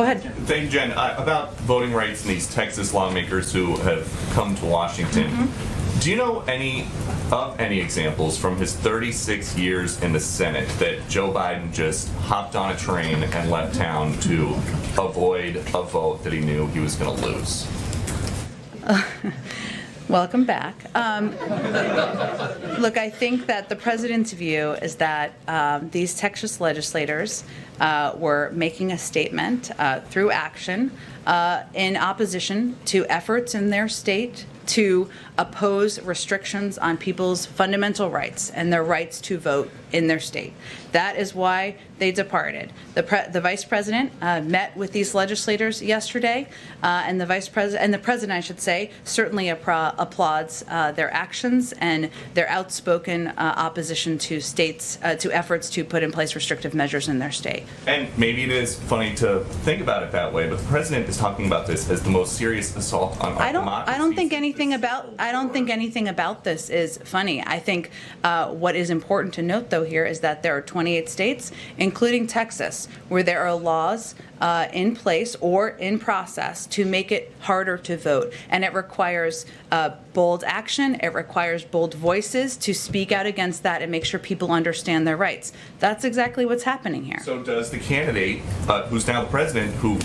Go ahead. Thank you, Jen. About voting rights and these Texas lawmakers who have come to Washington. Do you know any examples from his 36 years in the Senate that Joe Biden just hopped on a train and left town to avoid a vote that he knew he was going to lose? Welcome back. Look, I think that the president's view is that these Texas legislators were making a statement through action in opposition to efforts in their state to oppose restrictions on people's fundamental rights and their rights to vote in their state. That is why they departed. The vice president met with these legislators yesterday, and the president, I should say, certainly applauds their actions and their outspoken opposition to states to efforts to put in place restrictive measures in their state. And maybe it is funny to think about it that way, but the president is talking about this as the most serious assault on our democracy. I don't think anything about this is funny. I think what is important to note, though, here is that there are 28 states, including Texas, where there are laws in place or in process to make it harder to vote. And it requires bold action. It requires bold voices to speak out against that and make sure people understand their rights. That's exactly what's happening here. So does the candidate, who's now the president, who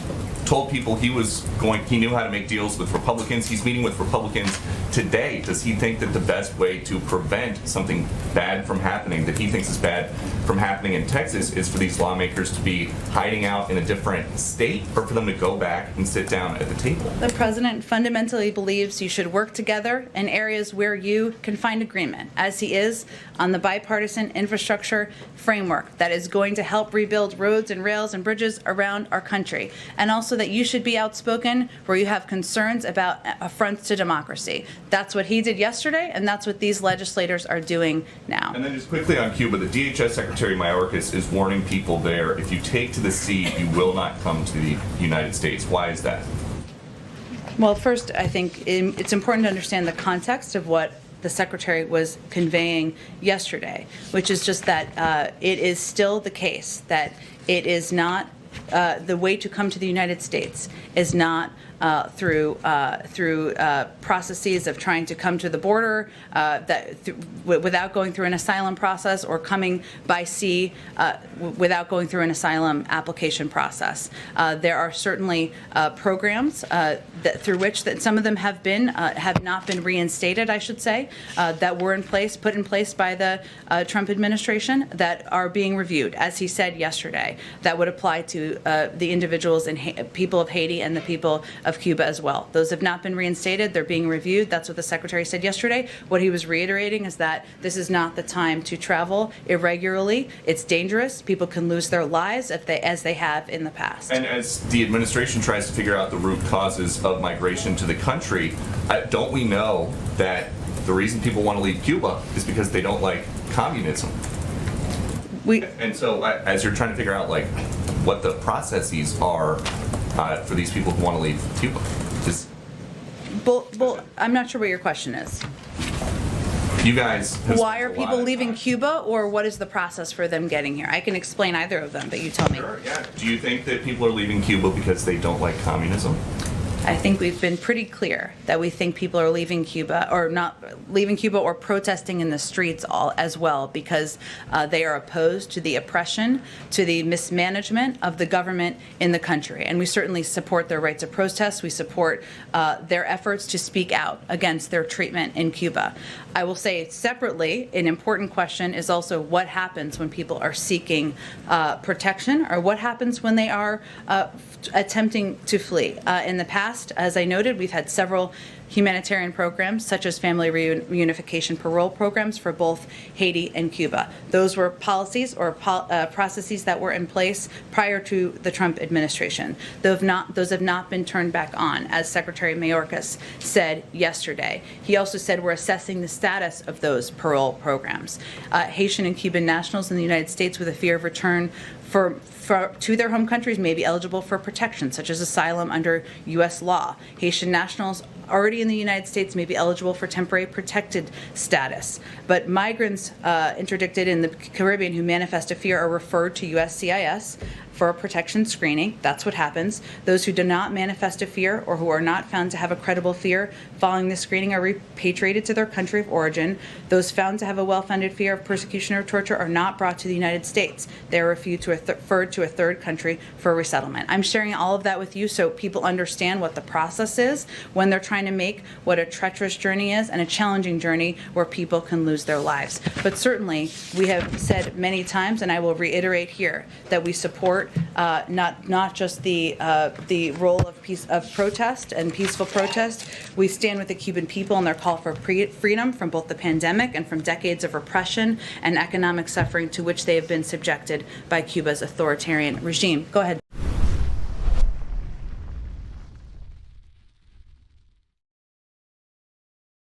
told people he knew how to make deals with Republicans, he's meeting with Republicans today, does he think that the best way to prevent something bad from happening, that he thinks is bad from happening in Texas, is for these lawmakers to be hiding out in a different state, or for them to go back and sit down at the table? The president fundamentally believes you should work together in areas where you can find agreement, as he is on the bipartisan infrastructure framework that is going to help rebuild roads and rails and bridges around our country, and also that you should be outspoken where you have concerns about affronts to democracy. That's what he did yesterday, and that's what these legislators are doing now. And then just quickly on Cuba, the DHS Secretary Mayorkas is warning people there, if you take to the sea, you will not come to the United States. Why is that? Well, first, I think it's important to understand the context of what the Secretary was conveying yesterday, which is just that it is still the case that it is not the way to come to the United States is not through processes of trying to come to the border without going through an asylum process, or coming by sea without going through an asylum application process. There are certainly programs through which that some of them have not been reinstated, I should say, that were put in place by the Trump administration, that are being reviewed, as he said yesterday, that would apply to the individuals and people of Haiti and the people of Cuba as well. Those have not been reinstated. They're being reviewed. That's what the Secretary said yesterday. What he was reiterating is that this is not the time to travel irregularly. It's dangerous. People can lose their lives as they have in the past. And as the administration tries to figure out the root causes of migration to the country, don't we know that the reason people want to leave Cuba is because they don't like communism? And so as you're trying to figure out what the processes are for these people who want to leave Cuba, I'm not sure what your question is. You guys. Why are people leaving Cuba, or what is the process for them getting here? I can explain either of them, but you tell me. Sure, yeah. Do you think that people are leaving Cuba because they don't like communism? I think we've been pretty clear that we think people are leaving Cuba, or not leaving Cuba, or protesting in the streets as well, because they are opposed to the oppression, to the mismanagement of the government in the country. And we certainly support their right to protest. We support their efforts to speak out against their treatment in Cuba. I will say separately, an important question is also what happens when people are seeking protection, or what happens when they are attempting to flee. In the past, as I noted, we've had several humanitarian programs, such as family reunification parole programs for both Haiti and Cuba. Those were policies or processes that were in place prior to the Trump administration. Those have not been turned back on, as Secretary Mayorkas said yesterday. He also said we're assessing the status of those parole programs. Haitian and Cuban nationals in the United States with a fear of return to their home countries may be eligible for protection, such as asylum under U.S. law. Haitian nationals already in the United States may be eligible for temporary protected status. But migrants interdicted in the Caribbean who manifest a fear are referred to USCIS for a protection screening. That's what happens. Those who do not manifest a fear or who are not found to have a credible fear following the screening are repatriated to their country of origin. Those found to have a well-founded fear of persecution or torture are not brought to the United States. They are referred to a third country for resettlement. I'm sharing all of that with you so people understand what the process is when they're trying to make what a treacherous journey is and a challenging journey where people can lose their lives. But certainly, we have said many times, and I will reiterate here, that we support not just the role of protest and peaceful protest. We stand with the Cuban people in their call for freedom from both the pandemic and from decades of repression and economic suffering to which they have been subjected by Cuba's authoritarian regime. Go ahead.